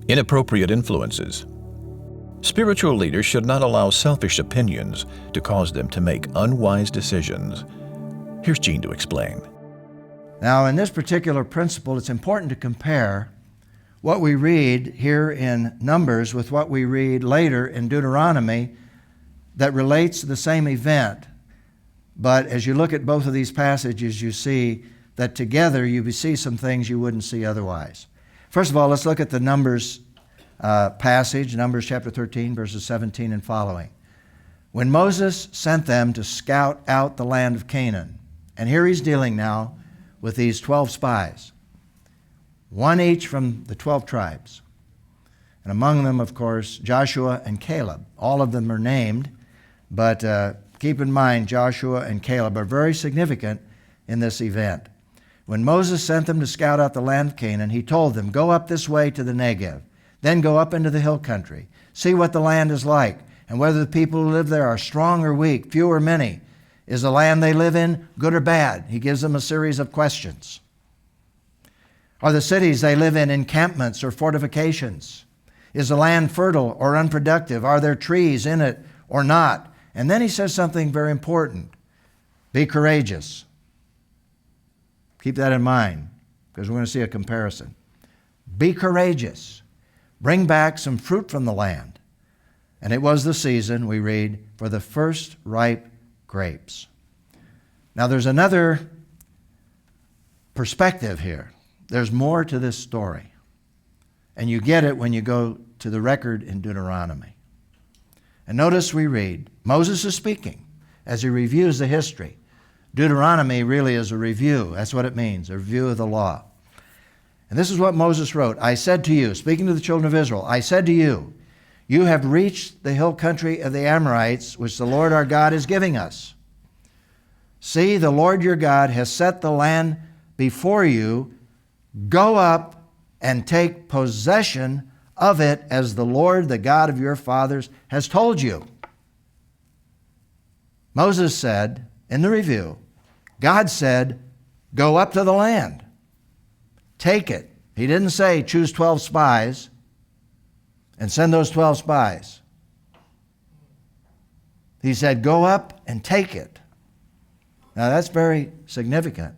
Inappropriate influences. Spiritual leaders should not allow selfish opinions to cause them to make unwise decisions. Here's Gene to explain. Now, in this particular principle, it's important to compare what we read here in Numbers with what we read later in Deuteronomy that relates to the same event. But as you look at both of these passages, you see that together you see some things you wouldn't see otherwise. First of all, let's look at the Numbers passage, Numbers chapter 13, verses 17 and following. When Moses sent them to scout out the land of Canaan, and here he's dealing now with these 12 spies, one each from the 12 tribes. And among them, of course, Joshua and Caleb. All of them are named, but keep in mind Joshua and Caleb are very significant in this event. When Moses sent them to scout out the land of Canaan, he told them, "Go up this way to the Negev, then go up into the hill country. See what the land is like, and whether the people who live there are strong or weak, few or many. Is the land they live in good or bad?" He gives them a series of questions. "Are the cities they live in encampments or fortifications? Is the land fertile or unproductive? Are there trees in it or not?" And then he says something very important. Be courageous. Keep that in mind, because we're going to see a comparison. Be courageous. Bring back some fruit from the land. And it was the season, we read, for the first ripe grapes. Now there's another perspective here. There's more to this story. And you get it when you go to the record in Deuteronomy. And notice we read, Moses is speaking as he reviews the history. Deuteronomy really is a review. That's what it means, a review of the law. And this is what Moses wrote. "I said to you," speaking to the children of Israel, "I said to you, you have reached the hill country of the Amorites, which the Lord our God is giving us. See, the Lord your God has set the land before you. Go up and take possession of it as the Lord, the God of your fathers, has told you." Moses said in the review, God said, "Go up to the land. Take it." He didn't say choose 12 spies and send those 12 spies. He said, "Go up and take it." Now that's very significant.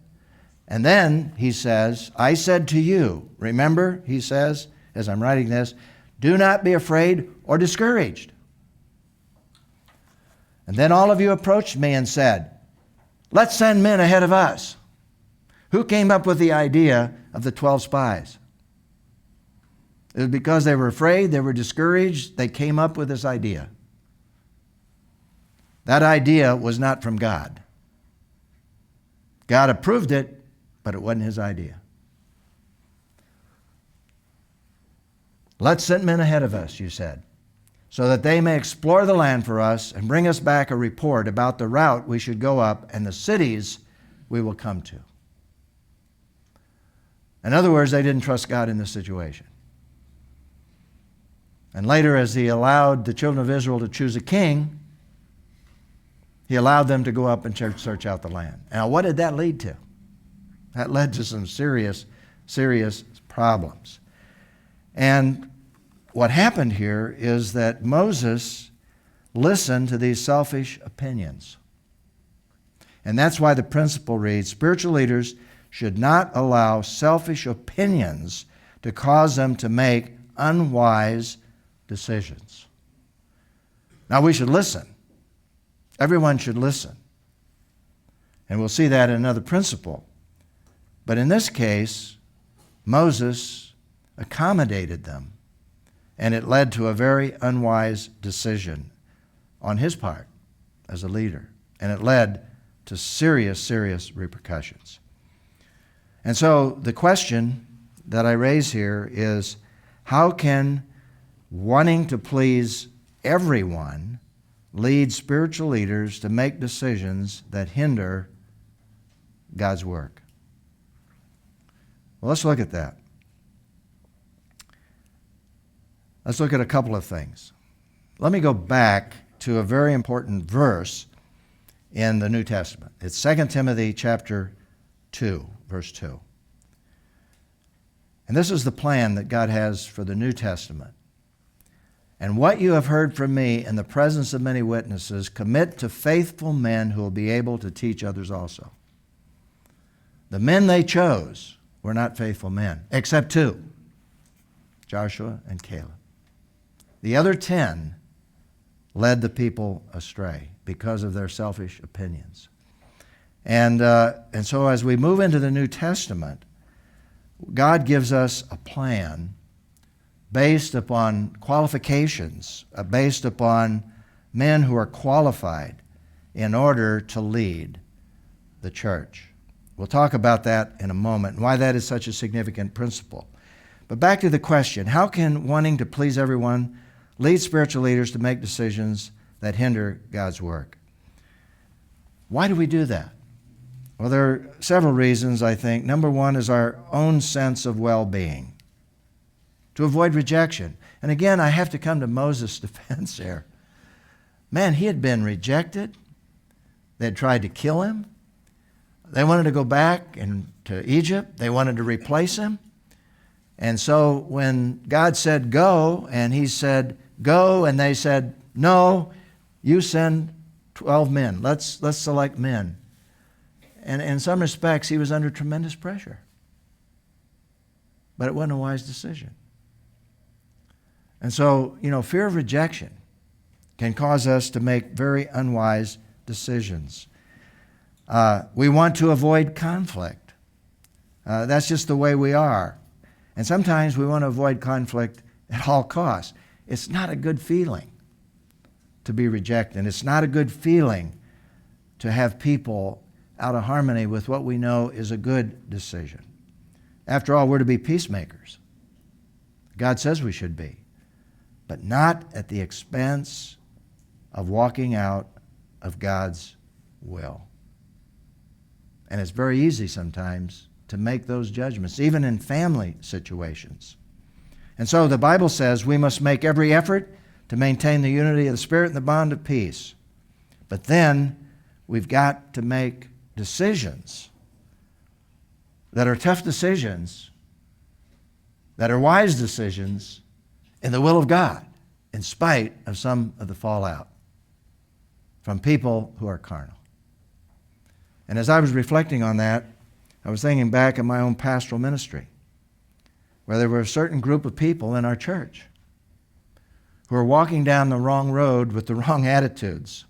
And then he says, "I said to you," remember, he says, as I'm writing this, "do not be afraid or discouraged." And then all of you approached me and said, "Let's send men ahead of us." Who came up with the idea of the 12 spies? It was because they were afraid, they were discouraged, they came up with this idea. That idea was not from God. God approved it, but it wasn't his idea. "Let's send men ahead of us," you said, "so that they may explore the land for us and bring us back a report about the route we should go up and the cities we will come to." In other words, they didn't trust God in this situation. And later, as he allowed the children of Israel to choose a king, he allowed them to go up and search out the land. Now, what did that lead to? That led to some serious problems. And what happened here is that Moses listened to these selfish opinions. And that's why the principle reads, spiritual leaders should not allow selfish opinions to cause them to make unwise decisions. Now we should listen. Everyone should listen. And we'll see that in another principle. But in this case, Moses accommodated them, and it led to a very unwise decision on his part as a leader. And it led to serious repercussions. And so the question that I raise here is, how can wanting to please everyone lead spiritual leaders to make decisions that hinder God's work? Well, let's look at that. Let's look at a couple of things. Let me go back to a very important verse in the New Testament. It's 2 Timothy chapter 2, verse 2. And this is the plan that God has for the New Testament. And what you have heard from me in the presence of many witnesses, commit to faithful men who will be able to teach others also. The men they chose were not faithful men, except two, Joshua and Caleb. The other 10 led the people astray because of their selfish opinions. And so as we move into the New Testament, God gives us a plan based upon qualifications, based upon men who are qualified in order to lead the church. We'll talk about that in a moment and why that is such a significant principle. But back to the question, how can wanting to please everyone lead spiritual leaders to make decisions that hinder God's work? Why do we do that? Well, there are several reasons, I think. Number one is our own sense of well-being, to avoid rejection. And again, I have to come to Moses' defense here. Man, he had been rejected. They had tried to kill him. They wanted to go back to Egypt. They wanted to replace him. And so when God said go, and he said go, and they said, no, you send 12 men. Let's select men. And in some respects, he was under tremendous pressure. But it wasn't a wise decision. And so, fear of rejection can cause us to make very unwise decisions. We want to avoid conflict. That's just the way we are. And sometimes we want to avoid conflict at all costs. It's not a good feeling to be rejected. It's not a good feeling to have people out of harmony with what we know is a good decision. After all, we're to be peacemakers. God says we should be, but not at the expense of walking out of God's will. And it's very easy sometimes to make those judgments, even in family situations. And so the Bible says we must make every effort to maintain the unity of the Spirit and the bond of peace. But then we've got to make decisions that are tough decisions, that are wise decisions in the will of God, in spite of some of the fallout from people who are carnal. And as I was reflecting on that, I was thinking back in my own pastoral ministry, where there were a certain group of people in our church who were walking down the wrong road with the wrong attitudes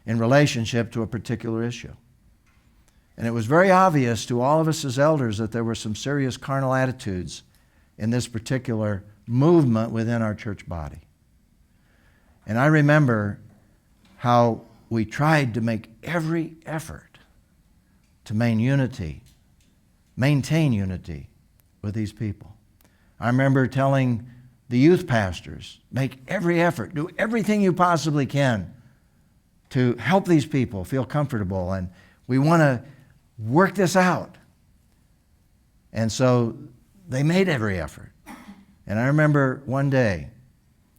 in relationship to a particular issue. And it was very obvious to all of us as elders that there were some serious carnal attitudes in this particular movement within our church body. And I remember how we tried to make every effort to maintain unity with these people. I remember telling the youth pastors, make every effort, do everything you possibly can to help these people feel comfortable, and we want to work this out. And so they made every effort. And I remember one day,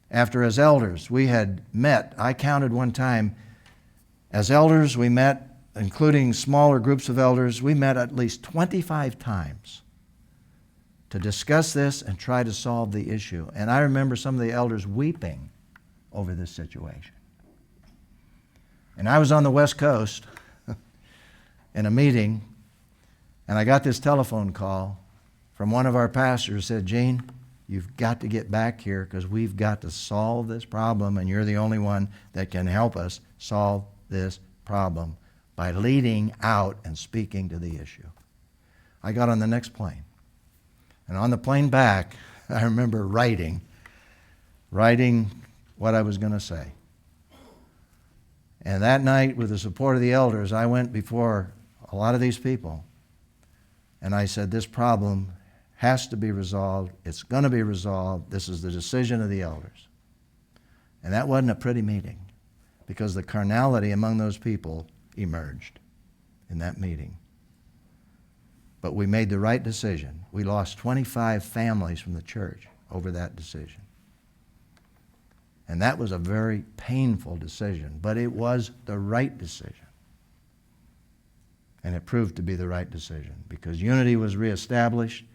after as elders, we had met, I counted one time, as elders we met, including smaller groups of elders, we met at least 25 times to discuss this and try to solve the issue. And I remember some of the elders weeping over this situation. And I was on the West Coast in a meeting, and I got this telephone call from one of our pastors who said, Gene, you've got to get back here because we've got to solve this problem, and you're the only one that can help us solve this problem by leading out and speaking to the issue. I got on the next plane. And on the plane back, I remember writing what I was going to say. And that night, with the support of the elders, I went before a lot of these people, and I said, this problem has to be resolved. It's going to be resolved. This is the decision of the elders. And that wasn't a pretty meeting, because the carnality among those people emerged in that meeting. But we made the right decision. We lost 25 families from the church over that decision. And that was a very painful decision, but it was the right decision. And it proved to be the right decision because unity was reestablished,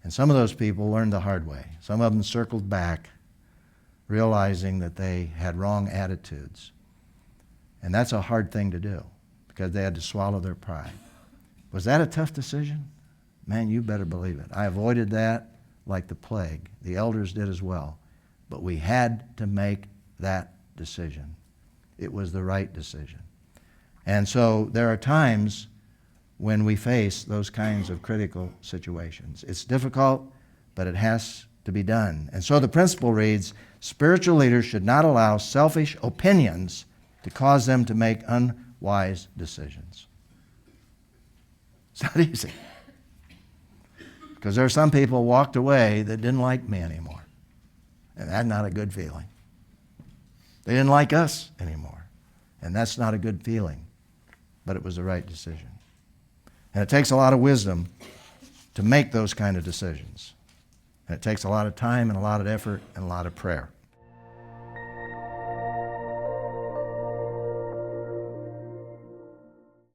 And some of those people learned the hard way. Some of them circled back, realizing that they had wrong attitudes. And that's a hard thing to do because they had to swallow their pride. Was that a tough decision? Man, you better believe it. I avoided that like the plague. The elders did as well. But we had to make that decision. It was the right decision. And so there are times when we face those kinds of critical situations. It's difficult, but it has to be done. And so the principle reads, spiritual leaders should not allow selfish opinions to cause them to make unwise decisions. It's not easy. Because there are some people walked away that didn't like me anymore. And that's not a good feeling. They didn't like us anymore. And that's not a good feeling. But it was the right decision. And it takes a lot of wisdom to make those kind of decisions. And it takes a lot of time and a lot of effort and a lot of prayer.